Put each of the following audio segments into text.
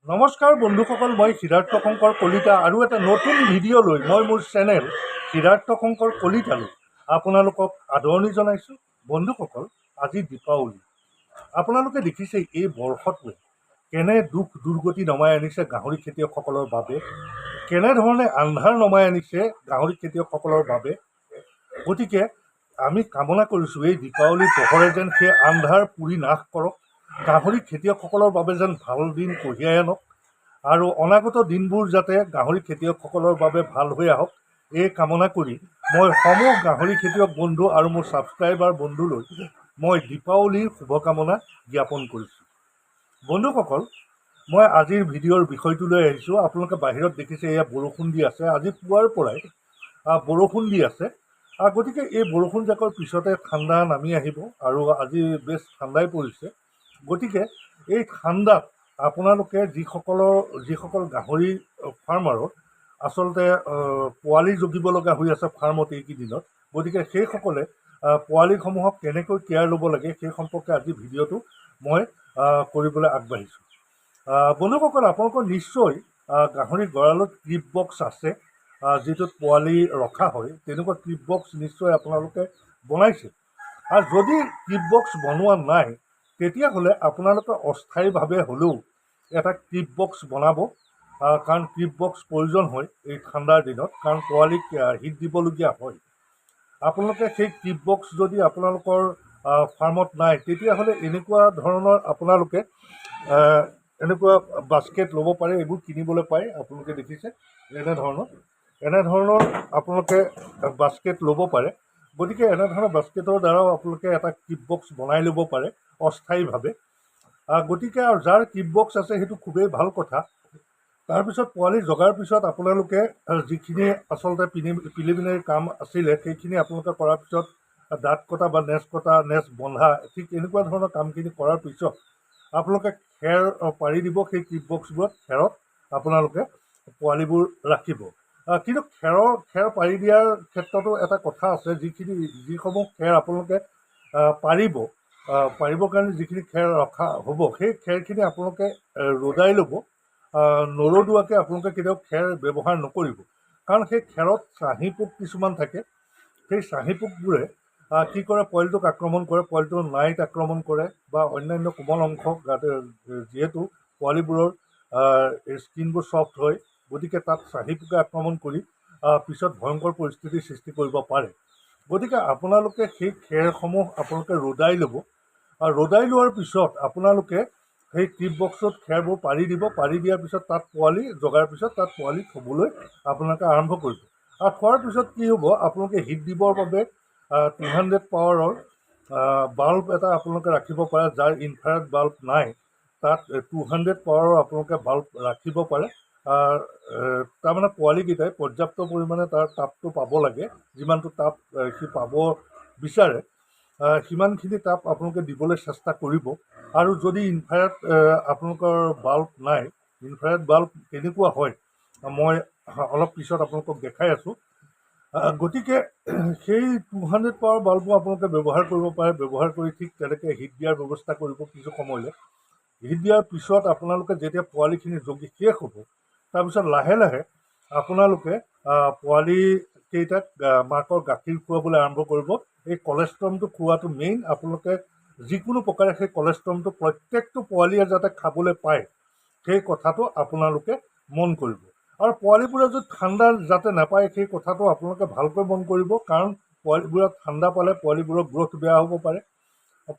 নমস্কাৰ বন্ধুসকল, মই সিদ্ধাৰ্থ শংকৰ কলিতা আৰু এটা নতুন ভিডিঅ' লৈ মই মোৰ চেনেল সিদ্ধাৰ্থ শংকৰ কলিতালৈ আপোনালোকক আদৰণি জনাইছোঁ। বন্ধুসকল, আজি দীপাৱলী। আপোনালোকে দেখিছে এই বৰ্ষটোৱে কেনে দুখ দুৰ্গতি নমাই আনিছে গাহৰি খেতিয়কসকলৰ বাবে, কেনেধৰণে আন্ধাৰ নমাই আনিছে গাহৰি খেতিয়কসকলৰ বাবে। গতিকে আমি কামনা কৰিছোঁ এই দীপাৱলীৰ পোহৰে যেন সেই আন্ধাৰ পুৰি নাশ কৰক, গাহৰি খেতিয়কসকলৰ বাবে যেন ভাল দিন কঢ়িয়াই আনক আৰু অনাগত দিনবোৰ যাতে গাহৰি খেতিয়কসকলৰ বাবে ভাল হৈ আহক, এই কামনা কৰি মই সমূহ গাহৰি খেতিয়ক বন্ধু আৰু মোৰ ছাবস্ক্ৰাইবাৰ বন্ধুলৈ মই দীপাৱলীৰ শুভকামনা জ্ঞাপন কৰিছোঁ। বন্ধুসকল, মই আজিৰ ভিডিঅ'ৰ বিষয়টো লৈ আহিছোঁ। আপোনালোকে বাহিৰত দেখিছে এয়া বৰষুণ দি আছে, আজি পুৱাৰ পৰাই বৰষুণ দি আছে। গতিকে এই বৰষুণ জাকৰ পিছতে ঠাণ্ডা নামি আহিব আৰু আজি বেছ ঠাণ্ডাই পৰিছে। গতিকে এই ঠাণ্ডাত আপোনালোকে যিসকল গাহৰি ফাৰ্মাৰত আচলতে পোৱালি জগিব লগা হৈ আছে ফাৰ্মত এইকেইদিনত, গতিকে সেইসকলে পোৱালিসমূহক কেনেকৈ কেয়াৰ ল'ব লাগে সেই সম্পৰ্কে আজি ভিডিঅ'টো মই কৰিবলৈ আগবাঢ়িছোঁ। বন্ধুসকল, আপোনালোকৰ নিশ্চয় গাহৰি গঁৰালত ক্লিপ বক্স আছে, যিটোত পোৱালি ৰখা হয়। তেনেকুৱা ক্লিপ বক্স নিশ্চয় আপোনালোকে বনাইছে। আৰু যদি ক্লিপ বক্স বনোৱা নাই তেতিয়াহ'লে আপোনালোকে অস্থায়ীভাৱে হ'লেও এটা ক্লিপ বক্স বনাব, কাৰণ ক্লিপ বক্স প্ৰয়োজন হয় এই ঠাণ্ডাৰ দিনত, কাৰণ পোৱালিক হিট দিবলগীয়া হয়। আপোনালোকে সেই ক্লিপ বক্স যদি আপোনালোকৰ ফাৰ্মত নাই তেতিয়াহ'লে এনেকুৱা ধৰণৰ আপোনালোকে এনেকুৱা বাস্কেট ল'ব পাৰে। এইবোৰ কিনিবলৈ পায়, আপোনালোকে দেখিছে এনেধৰণৰ আপোনালোকে বাস্কেট ল'ব পাৰে। গতিকে এনেধৰণৰ বাস্কেটৰ দ্বাৰাও আপোনালোকে এটা ক্লিপ বক্স বনাই ল'ব পাৰে অস্থায়ীভাৱে। গতিকে আৰু যাৰ ক্লিপ বক্স আছে সেইটো খুবেই ভাল কথা। তাৰপিছত পোৱালি জগাৰ পিছত আপোনালোকে যিখিনি আচলতে প্ৰিলিমিনাৰী কাম আছিলে সেইখিনি আপোনালোকে কৰাৰ পিছত দাঁত কটা বা নেজ বন্ধা, ঠিক এনেকুৱা ধৰণৰ কামখিনি কৰাৰ পিছত আপোনালোকে খেৰ পাৰি দিব। সেই ক্লিপ বক্সবোৰত খেৰত আপোনালোকে পোৱালিবোৰ ৰাখিব। কিন্তু খেৰ পাৰি দিয়াৰ ক্ষেত্ৰতো এটা কথা আছে। যিসমূহ খেৰ আপোনালোকে পাৰিবৰ কাৰণে যিখিনি খেৰ ৰখা হ'ব সেই খেৰখিনি আপোনালোকে ৰ'দাই ল'ব। নৰদুৱাকৈ আপোনালোকে কেতিয়াও খেৰ ব্যৱহাৰ নকৰিব, কাৰণ সেই খেৰত চাহী পোক কিছুমান থাকে। সেই চাহী পোকবোৰে কি কৰে, পোৱালিটোক আক্ৰমণ কৰে, পোৱালিটোৰ নাইট আক্ৰমণ কৰে বা অন্যান্য কোমল অংশ, যিহেতু পোৱালিবোৰৰ স্কিনবোৰ ছফ্ট হয়, গতিকে তাত চাহী পোকে আক্ৰমণ কৰি পিছত ভয়ংকৰ পৰিস্থিতিৰ সৃষ্টি কৰিব পাৰে। গতিকে আপোনালোকে সেই খেৰসমূহ আপোনালোকে ৰ'দাই ল'ব। ৰ'দাই লোৱাৰ পিছত আপোনালোকে সেই ক্লিপ বক্সত খেৰবোৰ পাৰি দিব। পাৰি দিয়াৰ পিছত তাত পোৱালি জগাৰ পিছত তাত পোৱালি থ'বলৈ আপোনালোকে আৰম্ভ কৰিব। আৰু থোৱাৰ পিছত কি হ'ব, আপোনালোকে হিট দিবৰ বাবে 200 পাৱাৰৰ বাল্ব এটা আপোনালোকে ৰাখিব পাৰে। যাৰ ইনফ্ৰাৰেড বাল্ব নাই তাত 200 পাৱাৰৰ আপোনালোকে বাল্ব ৰাখিব পাৰে। তাৰমানে পোৱালিকেইটাই পৰ্যাপ্ত পৰিমাণে তাৰ তাপটো পাব লাগে। যিমানটো তাপ সি পাব বিচাৰে সিমানখিনি তাপ আপোনালোকে দিবলৈ চেষ্টা কৰিব। আৰু যদি ইনফ্ৰাৰেড আপোনালোকৰ বাল্ব নাই, ইনফ্ৰাৰেড বাল্ব কেনেকুৱা হয় মই অলপ পিছত আপোনালোকক দেখাই আছোঁ। গতিকে সেই 200 পাৱাৰ বাল্বো আপোনালোকে ব্যৱহাৰ কৰিব পাৰে। ব্যৱহাৰ কৰি ঠিক তেনেকৈ হিট দিয়াৰ ব্যৱস্থা কৰিব কিছু সময়লৈ। হিট দিয়াৰ পিছত আপোনালোকে যেতিয়া পোৱালিখিনি জগি শেষ হ'ব, তাৰপিছত লাহে লাহে আপোনালোকে পোৱালিকেইটাক মাকৰ গাখীৰ খুৱাবলৈ আৰম্ভ কৰিব। এই কলেষ্ট্ৰমটো খোৱাটো মেইন। আপোনালোকে যিকোনো প্ৰকাৰে সেই কলেষ্ট্ৰমটো প্ৰত্যেকটো পোৱালীয়ে যাতে খাবলৈ পায় সেই কথাটো আপোনালোকে মন কৰিব। আৰু পোৱালিবোৰে যদি ঠাণ্ডা যাতে নাপায় সেই কথাটো আপোনালোকে ভালকৈ মন কৰিব, কাৰণ পোৱালিবোৰে ঠাণ্ডা পালে পোৱালিবোৰৰ গ্ৰ'থ বেয়া হ'ব পাৰে,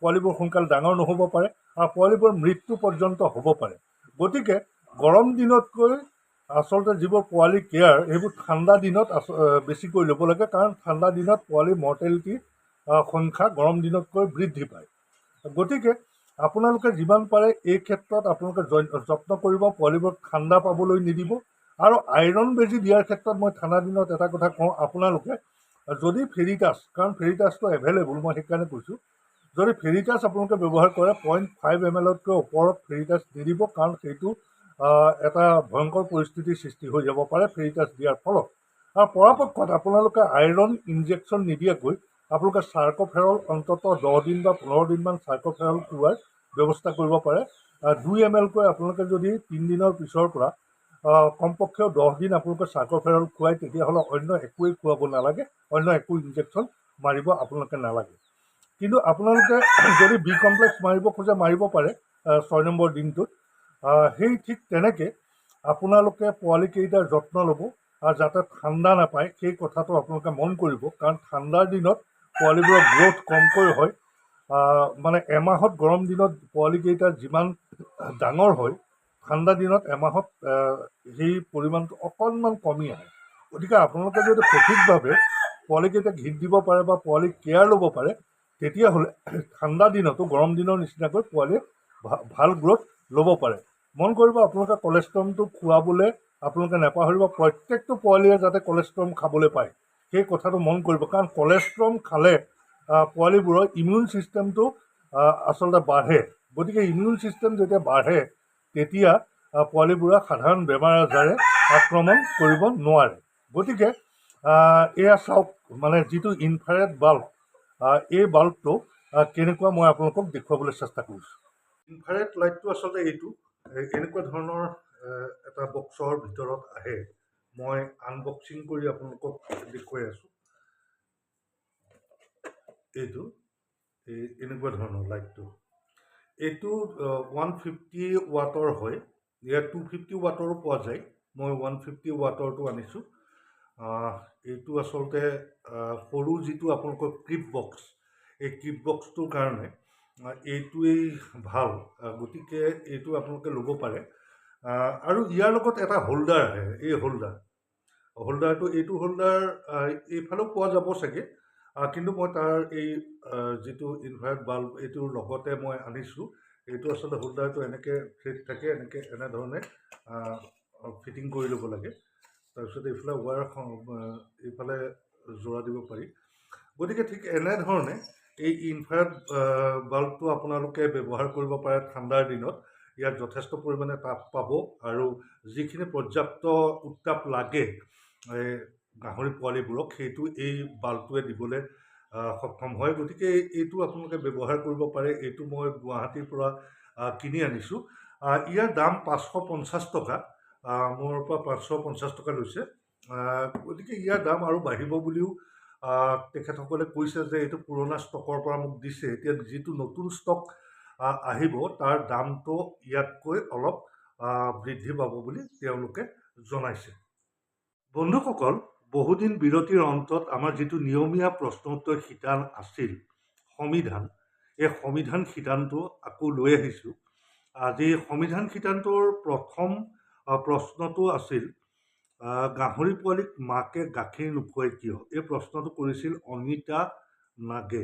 পোৱালিবোৰ সোনকালে ডাঙৰ নহ'ব পাৰে আৰু পোৱালিবোৰৰ মৃত্যু পৰ্যন্ত হ'ব পাৰে। গতিকে গৰম দিনতকৈ আচলতে যিবোৰ পোৱালি কেয়াৰ সেইবোৰ ঠাণ্ডা দিনত বেছিকৈ ল'ব লাগে, কাৰণ ঠাণ্ডা দিনত পোৱালিৰ মৰ্টেলিটিৰ সংখ্যা গৰম দিনতকৈ বৃদ্ধি পায়। গতিকে আপোনালোকে যিমান পাৰে এই ক্ষেত্ৰত আপোনালোকে যত্ন কৰিব, পোৱালিবোৰক ঠাণ্ডা পাবলৈ নিদিব। আৰু আইৰণ বেজী দিয়াৰ ক্ষেত্ৰত মই ঠাণ্ডা দিনত এটা কথা কওঁ, আপোনালোকে যদি ফেৰিটাছ, কাৰণ ফেৰিটাছটো এভেইলেবল, মই সেইকাৰণে কৈছোঁ, যদি ফেৰিটাছ আপোনালোকে ব্যৱহাৰ কৰে 0.5 ml-তকৈ ওপৰত ফেৰিটাছ নিদিব, কাৰণ সেইটো এটা ভয়ংকৰ পৰিস্থিতিৰ সৃষ্টি হৈ যাব পাৰে ফেৰিটাছ দিয়াৰ ফলত। আৰু পৰাপক্ষত আপোনালোকে আইৰণ ইনজেকশ্যন নিদিয়াকৈ আপোনালোকে চাৰ্কোফেৰল অন্ততঃ 10 দিন বা 15 দিনমান চাৰ্কোফেৰল খুওৱাৰ ব্যৱস্থা কৰিব পাৰে। 2 ml কৈ আপোনালোকে যদি 3 দিনৰ পিছৰ পৰা কমপক্ষেও 10 দিন আপোনালোকে চাৰ্কোফেৰল খুৱায়, তেতিয়াহ'লে অন্য একোৱেই খুৱাব নালাগে, অন্য একো ইনজেকশ্যন মাৰিব আপোনালোকে নালাগে। কিন্তু আপোনালোকে যদি বি কমপ্লেক্স মাৰিব খোজে মাৰিব পাৰে 6 নম্বৰ দিনটোত। সেই ঠিক তেনেকৈ আপোনালোকে পোৱালিকেইটাৰ যত্ন ল'ব আৰু যাতে ঠাণ্ডা নাপায় সেই কথাটো আপোনালোকে মন কৰিব, কাৰণ ঠাণ্ডাৰ দিনত পোৱালিবোৰৰ গ্ৰ'থ কমকৈ হয়। মানে এমাহত গৰম দিনত পোৱালিকেইটা যিমান ডাঙৰ হয়, ঠাণ্ডা দিনত এমাহত সেই পৰিমাণটো অকণমান কমি আহে। গতিকে আপোনালোকে যদি সঠিকভাৱে পোৱালিকেইটাক হিট দিব পাৰে বা পোৱালিক কেয়াৰ ল'ব পাৰে, তেতিয়াহ'লে ঠাণ্ডা দিনতো গৰম দিনৰ নিচিনাকৈ পোৱালিয়ে ভাল গ্ৰ'থ ল'ব পাৰে। মন কৰিব আপোনালোকে কলেষ্ট্ৰমটো খুৱাবলৈ আপোনালোকে নাপাহৰিব, প্ৰত্যেকটো পোৱালিয়ে যাতে কলেষ্ট্ৰম খাবলৈ পায় সেই কথাটো মন কৰিব, কাৰণ কলেষ্ট্ৰম খালে পোৱালিবোৰৰ ইমিউন ছিষ্টেমটো আচলতে বাঢ়ে। গতিকে ইমিউন ছিষ্টেম যেতিয়া বাঢ়ে তেতিয়া পোৱালিবোৰক সাধাৰণ বেমাৰ আজাৰে আক্ৰমণ কৰিব নোৱাৰে। গতিকে এয়া চাওক, মানে যিটো ইনফ্ৰাৰেড বাল্ব, এই বাল্বটো কেনেকুৱা মই আপোনালোকক দেখুৱাবলৈ চেষ্টা কৰিছোঁ। ইনফ্ৰাৰেড লাইটটো আচলতে এইটো এনেকুৱা ধৰণৰ এটা বক্সৰ ভিতৰত আহে। মই আনবক্সিং কৰি আপোনালোকক দেখুৱাই আছোঁ। এইটো এনেকুৱা ধৰণৰ লাইটটো, এইটো 150 ৱাটৰ হয়। ইয়াত 250 ৱাটৰো পোৱা যায়, মই 150 ৱাটৰটো আনিছোঁ। এইটো আচলতে সৰু যিটো আপোনালোকৰ ক্লিপ বক্স, এই ক্লিপ বক্সটোৰ কাৰণে এইটোৱেই ভাল, গতিকে এইটো আপোনালোকে ল'ব পাৰে। আৰু ইয়াৰ লগত এটা হোল্ডাৰ আহে, এই হোল্ডাৰটো এইটো হোল্ডাৰ এইফালেও পোৱা যাব চাগে, কিন্তু মই তাৰ এই যিটো ইনফ্ৰাৰেড বাল্ব এইটোৰ লগতে মই আনিছোঁ। এইটো আচলতে হোল্ডাৰটো এনেকৈ থ্ৰেড থাকে, এনেধৰণে ফিটিং কৰি ল'ব লাগে। তাৰপিছত এইফালে ৱায়াৰ এইফালে যোৰা দিব পাৰি। গতিকে ঠিক এনেধৰণে এই ইনফ্ৰাৰেড বাল্বটো আপোনালোকে ব্যৱহাৰ কৰিব পাৰে ঠাণ্ডাৰ দিনত। ইয়াত যথেষ্ট পৰিমাণে তাপ পাব আৰু যিখিনি পৰ্যাপ্ত উত্তাপ লাগে গাহৰি পোৱালিবোৰক, সেইটো এই বাল্বটোৱে দিবলৈ সক্ষম হয়। গতিকে এইটো আপোনালোকে ব্যৱহাৰ কৰিব পাৰে। এইটো মই গুৱাহাটীৰ পৰা কিনি আনিছোঁ। ইয়াৰ দাম 550 টকা, মোৰ পৰা 550 টকা লৈছে। গতিকে ইয়াৰ দাম আৰু বাঢ়িব বুলিও তেখেতসকলে কৈছে যে এইটো পুৰণা ষ্টকৰ পৰা মোক দিছে। এতিয়া যিটো নতুন ষ্টক আহিব তাৰ দামটো ইয়াতকৈ অলপ বৃদ্ধি পাব বুলি তেওঁলোকে জনাইছে। বন্ধুসকল, বহুদিন বিৰতিৰ অন্তত আমাৰ যিটো নিয়মীয়া প্ৰশ্ন উত্তৰ শিতান আছিল সংবিধান, এই সংবিধান শিতানটো আকৌ লৈ আহিছোঁ। আজি সংবিধান শিতানটোৰ প্ৰথম প্ৰশ্নটো আছিল গাহৰি পোৱালিক মাকে গাখীৰ নোখোৱাই কিয়? এই প্ৰশ্নটো কৰিছিল অনিতা নাগে।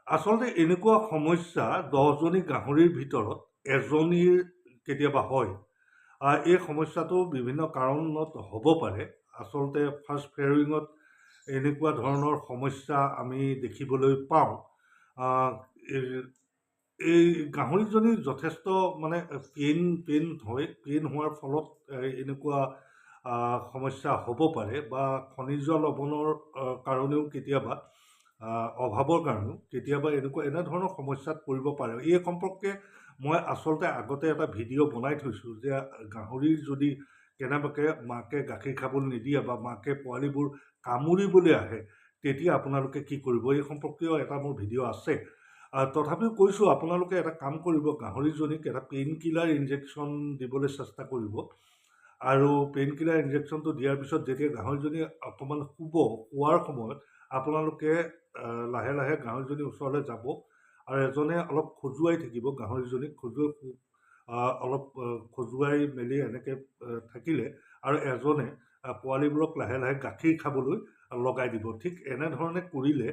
আচলতে এনেকুৱা সমস্যা 10জনী গাহৰিৰ ভিতৰত এজনীৰ কেতিয়াবা হয়। এই সমস্যাটো বিভিন্ন কাৰণত হ'ব পাৰে। আচলতে ফাৰ্ষ্ট ফেয়াৰিঙত এনেকুৱা ধৰণৰ সমস্যা আমি দেখিবলৈ পাওঁ। এই গাহৰিজনী যথেষ্ট মানে পেইন হয়, পেইন হোৱাৰ ফলত এনেকুৱা সমস্যা হ'ব পাৰে, বা খনিজ লৱণৰ কাৰণেও কেতিয়াবা অভাৱৰ কাৰণেও কেতিয়াবা এনেধৰণৰ সমস্যাত পৰিব পাৰে। এই সম্পৰ্কে মই আচলতে আগতে এটা ভিডিঅ' বনাই থৈছোঁ যে গাহৰিৰ যদি কেনেবাকৈ মাকে গাখীৰ খাবলৈ নিদিয়ে বা মাকে পোৱালিবোৰ কামুৰিবলৈ আহে তেতিয়া আপোনালোকে কি কৰিব, এই সম্পৰ্কীয় এটা মোৰ ভিডিঅ' আছে। তথাপিও কৈছোঁ আপোনালোকে এটা কাম কৰিব, গাহৰিজনীক এটা পেইন কিলাৰ ইনজেকশ্যন দিবলৈ চেষ্টা কৰিব। আৰু পেইন কিলাৰ ইনজেকশ্যনটো দিয়াৰ পিছত যেতিয়া গাহৰিজনী অকণমান শোৱাৰ সময়ত আপোনালোকে লাহে লাহে গাহৰিজনীৰ ওচৰলৈ যাব আৰু এজনে অলপ খজুৱাই থাকিব গাহৰিজনীক, অলপ খজুৱাই মেলি এনেকৈ থাকিলে আৰু এজনে পোৱালিবোৰক লাহে লাহে গাখীৰ খাবলৈ লগাই দিব। ঠিক এনেধৰণে কৰিলে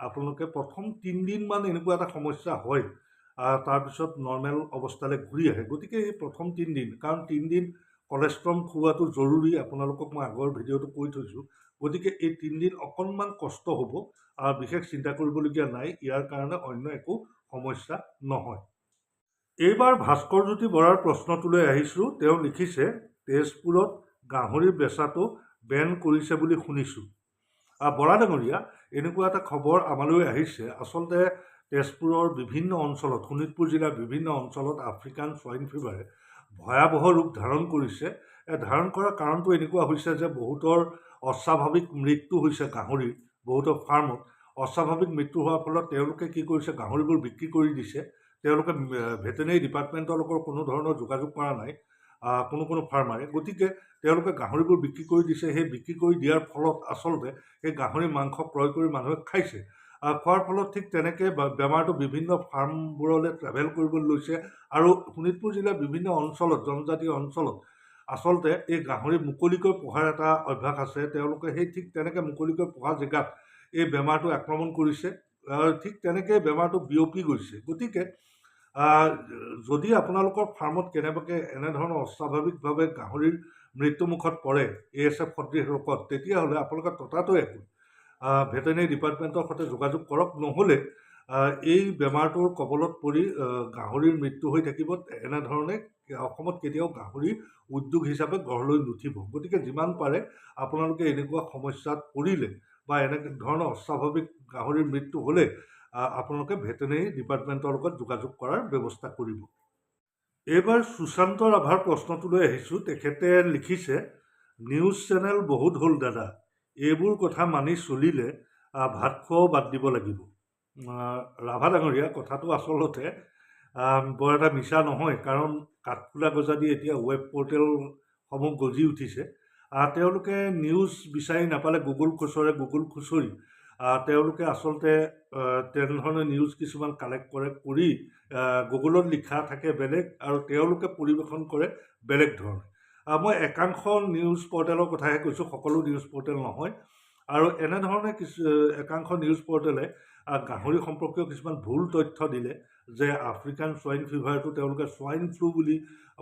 আপোনালোকে প্ৰথম 3 দিনমান এনেকুৱা এটা সমস্যা হয়, তাৰপিছত নৰ্মেল অৱস্থালৈ ঘূৰি আহে। গতিকে এই প্ৰথম 3 দিন, কাৰণ 3 দিন কলেষ্ট্ৰম খুওৱাটো জৰুৰী, আপোনালোকক মই আগৰ ভিডিঅ'টো কৈ থৈছোঁ। গতিকে এই 3 দিন অকণমান কষ্ট হ'ব, বিশেষ চিন্তা কৰিবলগীয়া নাই, ইয়াৰ কাৰণে অন্য একো সমস্যা নহয়। এইবাৰ ভাস্কৰজ্যোতি বৰাৰ প্ৰশ্নটোলৈ আহিছোঁ। তেওঁ লিখিছে, তেজপুৰত গাহৰি বেচাটো বেন কৰিছে বুলি শুনিছোঁ। বৰা ডাঙৰীয়া, এনেকুৱা এটা খবৰ আমালৈ আহিছে। আচলতে তেজপুৰৰ বিভিন্ন অঞ্চলত, শোণিতপুৰ জিলাৰ বিভিন্ন অঞ্চলত আফ্ৰিকান সোয়াইন ফিভাৰে ভয়াৱহ ৰূপ ধাৰণ কৰিছে। ধাৰণ কৰাৰ কাৰণটো এনেকুৱা হৈছে যে বহুতৰ অস্বাভাৱিক মৃত্যু হৈছে গাহৰিৰ, বহুতৰ ফাৰ্মত অস্বাভাৱিক মৃত্যু হোৱাৰ ফলত তেওঁলোকে কি কৰিছে, গাহৰিবোৰ বিক্ৰী কৰি দিছে। তেওঁলোকে ভেটেনেৰী ডিপাৰ্টমেণ্টৰ লগত কোনো ধৰণৰ যোগাযোগ কৰা নাই কোনো ফাৰ্মাৰে, গতিকে তেওঁলোকে গাহৰিবোৰ বিক্ৰী কৰি দিছে। সেই বিক্ৰী কৰি দিয়াৰ ফলত আচলতে সেই গাহৰি মাংস ক্ৰয় কৰি মানুহে খাইছে। খোৱাৰ ফলত ঠিক তেনেকৈ বেমাৰটো বিভিন্ন ফাৰ্মবোৰলৈ ট্ৰেভেল কৰিবলৈ লৈছে আৰু শোণিতপুৰ জিলাৰ বিভিন্ন অঞ্চলত, জনজাতীয় অঞ্চলত আচলতে এই গাহৰি মুকলিকৈ পোহাৰ এটা অভ্যাস আছে। তেওঁলোকে সেই ঠিক তেনেকৈ মুকলিকৈ পোহা জেগাত এই বেমাৰটো আক্ৰমণ কৰিছে, ঠিক তেনেকৈ বেমাৰটো বিয়পি গৈছে। গতিকে যদি আপোনালোকৰ ফাৰ্মত কেনেবাকৈ এনেধৰণৰ অস্বাভাৱিকভাৱে গাহৰিৰ মৃত্যুমুখত পৰে ASF সদৃশ ৰোগত, তেতিয়াহ'লে আপোনালোকে ততাতৈয়াকৈ ভেটেনেৰী ডিপাৰ্টমেণ্টৰ সৈতে যোগাযোগ কৰক। নহ'লে এই বেমাৰটোৰ কবলত পৰি গাহৰিৰ মৃত্যু হৈ থাকিব। এনেধৰণে অসমত কেতিয়াও গাহৰি উদ্যোগ হিচাপে গঢ় লৈ নুঠিব। গতিকে যিমান পাৰে আপোনালোকে এনেকুৱা সমস্যাত পৰিলে বা এনে ধৰণৰ অস্বাভাৱিক গাহৰিৰ মৃত্যু হ'লে আপোনালোকে ভেটেনেৰী ডিপাৰ্টমেণ্টৰ লগত যোগাযোগ কৰাৰ ব্যৱস্থা কৰিব। এইবাৰ সুশান্ত ৰাভাৰ প্ৰশ্নটোলৈ আহিছোঁ। তেখেতে লিখিছে, নিউজ চেনেল বহুত হ'ল দাদা, এইবোৰ কথা মানি চলিলে ভাত খোৱাও বাদ দিব লাগিব। ৰাভা ডাঙৰীয়া, কথাটো আচলতে বৰ এটা মিছা নহয়, কাৰণ কাঠফুলা গজাদি এতিয়া ৱেব পৰ্টেলসমূহ গজি উঠিছে। তেওঁলোকে নিউজ বিচাৰি নাপালে গুগল খুচৰি তেওঁলোকে আচলতে তেনেধৰণে নিউজ কিছুমান কালেক্ট কৰি গুগলত লিখা থাকে বেলেগ আৰু তেওঁলোকে পৰিৱেশন কৰে বেলেগ ধৰণে। মই একাংশ নিউজ পৰ্টেলৰ কথাহে কৈছোঁ, সকলো নিউজ পৰ্টেল নহয়। আৰু এনেধৰণে একাংশ নিউজ পৰ্টেলে গাহৰি সম্পৰ্কীয় কিছুমান ভুল তথ্য দিলে যে আফ্ৰিকান সোয়াইন ফিভাৰটো তেওঁলোকে সোয়াইন ফ্লু বুলি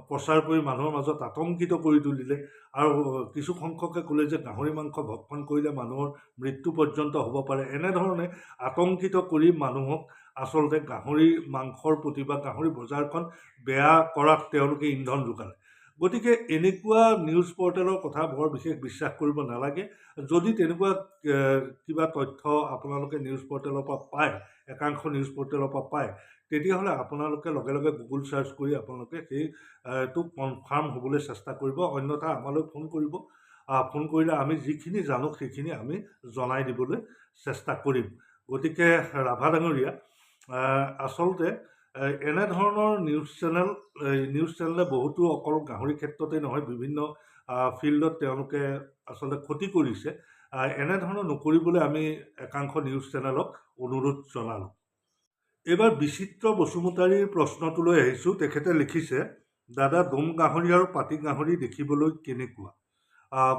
প্ৰচাৰ কৰি মানুহৰ মাজত আতংকিত কৰি তুলিলে। আৰু কিছু সংখ্যকে ক'লে যে গাহৰি মাংস ভক্ষণ কৰিলে মানুহৰ মৃত্যু পৰ্যন্ত হ'ব পাৰে। এনেধৰণে আতংকিত কৰি মানুহক আচলতে গাহৰি মাংসৰ প্ৰতি বা গাহৰি বজাৰখন বেয়া কৰাত তেওঁলোকে ইন্ধন যোগালে। গতিকে এনেকুৱা নিউজ পৰ্টেলৰ কথা বৰ বিশেষ বিশ্বাস কৰিব নালাগে। যদি তেনেকুৱা কিবা তথ্য আপোনালোকে নিউজ পৰ্টেলৰ পৰা পায়, একাংশ নিউজ পৰ্টেলৰ পৰা পায়, তেতিয়াহ'লে আপোনালোকে লগে লগে গুগল চাৰ্চ কৰি আপোনালোকে সেইটো কনফাৰ্ম হ'বলৈ চেষ্টা কৰিব। অন্যথা আমালৈ ফোন কৰিব। ফোন কৰিলে আমি যিখিনি জানো সেইখিনি আমি জনাই দিবলৈ চেষ্টা কৰিম। গতিকে ৰাভা ডাঙৰীয়া, আচলতে এনেধৰণৰ নিউজ চেনেলে বহুতো অকল গাহৰি ক্ষেত্ৰতে নহয়, বিভিন্ন ফিল্ডত তেওঁলোকে আচলতে ক্ষতি কৰিছে। এনেধৰণৰ নকৰিবলৈ আমি একাংশ নিউজ চেনেলক অনুৰোধ জনালোঁ। এইবাৰ বিচিত্ৰ বসুমতাৰীৰ প্ৰশ্নটোলৈ আহিছোঁ। তেখেতে লিখিছে, দাদা দম গাহৰি আৰু পাতি গাহৰি দেখিবলৈ কেনেকুৱা?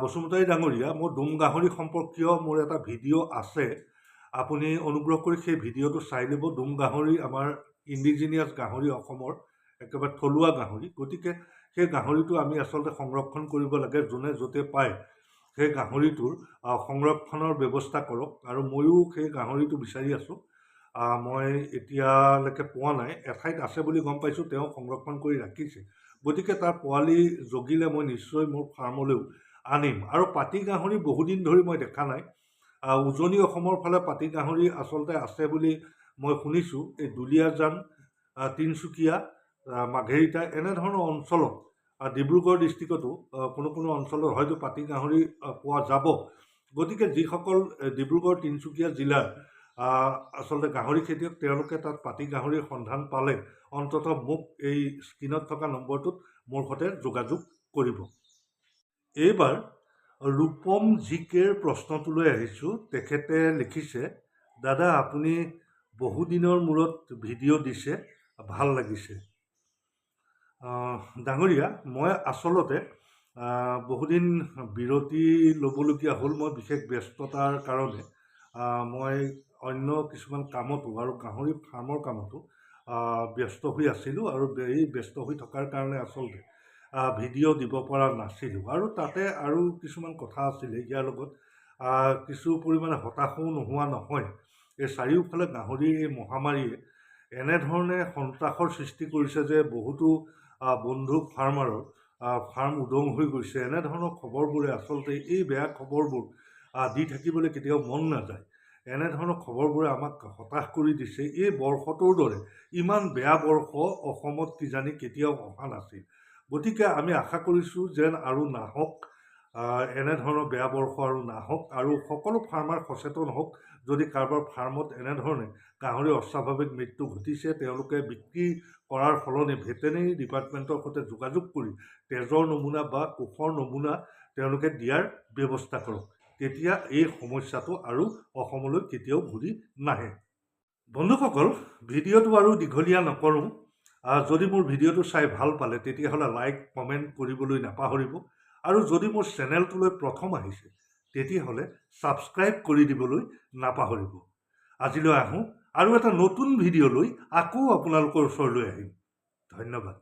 বসুমতাৰী ডাঙৰীয়া, মোৰ দম গাহৰি সম্পৰ্কীয় মোৰ এটা ভিডিঅ' আছে, আপুনি অনুগ্ৰহ কৰি সেই ভিডিঅ'টো চাই ল'ব। দম গাহৰি আমাৰ ইণ্ডিজিনিয়াছ গাহৰি, অসমৰ একেবাৰে থলুৱা গাহৰি। গতিকে সেই গাহৰিটো আমি আচলতে সংৰক্ষণ কৰিব লাগে। যোনে য'তে পায় সেই গাহৰিটোৰ সংৰক্ষণৰ ব্যৱস্থা কৰক। আৰু ময়ো সেই গাহৰিটো বিচাৰি আছোঁ। মই এতিয়ালৈকে পোৱা নাই। এঠাইত আছে বুলি গম পাইছোঁ, তেওঁ সংৰক্ষণ কৰি ৰাখিছে। গতিকে তাৰ পোৱালি জগিলে মই নিশ্চয় মোৰ ফাৰ্মলৈও আনিম। আৰু পাতি গাহৰি বহুদিন ধৰি মই দেখা নাই। উজনি অসমৰ ফালে পাতি গাহৰি আচলতে আছে বুলি মই শুনিছোঁ। এই দুলীয়াজান, তিনিচুকীয়া, মাঘেৰিটা এনেধৰণৰ অঞ্চলত, ডিব্ৰুগড় ডিষ্ট্ৰিক্টতো কোনো অঞ্চলত হয়তো পাতি গাহৰি পোৱা যাব। গতিকে যিসকল ডিব্ৰুগড় তিনিচুকীয়া জিলাৰ আচলতে গাহৰি খেতিয়ক, তেওঁলোকে তাত পাতি গাহৰিৰ সন্ধান পালে অন্ততঃ মোক এই স্ক্ৰীণত থকা নম্বৰটোত মোৰ সৈতে যোগাযোগ কৰিব। এইবাৰ ৰূপম জিকেৰ প্ৰশ্নটোলৈ আহিছোঁ। তেখেতে লিখিছে, দাদা আপুনি বহুদিনৰ মূৰত ভিডিঅ' দিছে, ভাল লাগিছে। ডাঙৰীয়া, মই আচলতে বহুদিন বিৰতি ল'বলগীয়া হ'ল। মই বিশেষ ব্যস্ততাৰ কাৰণে মই অন্য কিছুমান কামতো আৰু গাহৰি ফাৰ্মৰ কামতো ব্যস্ত হৈ আছিলোঁ। আৰু এই ব্যস্ত হৈ থকাৰ কাৰণে আচলতে ভিডিঅ' দিব পৰা নাছিলোঁ। আৰু তাতে আৰু কিছুমান কথা আছিলে, ইয়াৰ লগত কিছু পৰিমাণে হতাশও নোহোৱা নহয়। এই চাৰিওফালে গাহৰিৰ এই মহামাৰীয়ে এনেধৰণে সন্ত্ৰাসৰ সৃষ্টি কৰিছে যে বহুতো বন্ধু ফাৰ্মাৰৰ ফাৰ্ম উদং হৈ গৈছে। এনেধৰণৰ খবৰবোৰে আচলতে এই বেয়া খবৰবোৰ দি থাকিবলৈ কেতিয়াও মন নাযায়। এনেধৰণৰ খবৰবোৰে আমাক হতাশ কৰি দিছে। এই বৰ্ষটোৰ দৰে ইমান বেয়া বৰ্ষ অসমত কিজানি কেতিয়াও অহা নাছিল। গতিকে আমি আশা কৰিছোঁ যেন আৰু নাহক, এনেধৰণৰ বেয়া বৰ্ষ আৰু নাহক, আৰু সকলো ফাৰ্মাৰ সচেতন হওক। যদি কাৰোবাৰ ফাৰ্মত এনেধৰণে গাহৰি অস্বাভাৱিক মৃত্যু ঘটিছে, তেওঁলোকে বিক্ৰী কৰাৰ সলনি ভেটেনেৰি ডিপাৰ্টমেণ্টৰ সৈতে যোগাযোগ কৰি তেজৰ নমুনা বা কোষৰ নমুনা তেওঁলোকে দিয়াৰ ব্যৱস্থা কৰক। তেতিয়া এই সমস্যাটো আৰু অসমলৈ কেতিয়াও ঘূৰি নাহে। বন্ধুসকল, ভিডিঅ'টো আৰু দীঘলীয়া নকৰোঁ। যদি মোৰ ভিডিঅ'টো চাই ভাল পালে তেতিয়াহ'লে লাইক কমেণ্ট কৰিবলৈ নাপাহৰিব, আৰু যদি মোৰ চেনেলটোলৈ প্ৰথম আহিছে তেতিয়াহ'লে ছাবস্ক্ৰাইব কৰি দিবলৈ নাপাহৰিব। আজিলৈ আহোঁ, আৰু এটা নতুন ভিডিঅ' লৈ আকৌ আপোনালোকৰ ওচৰলৈ আহিম। ধন্যবাদ।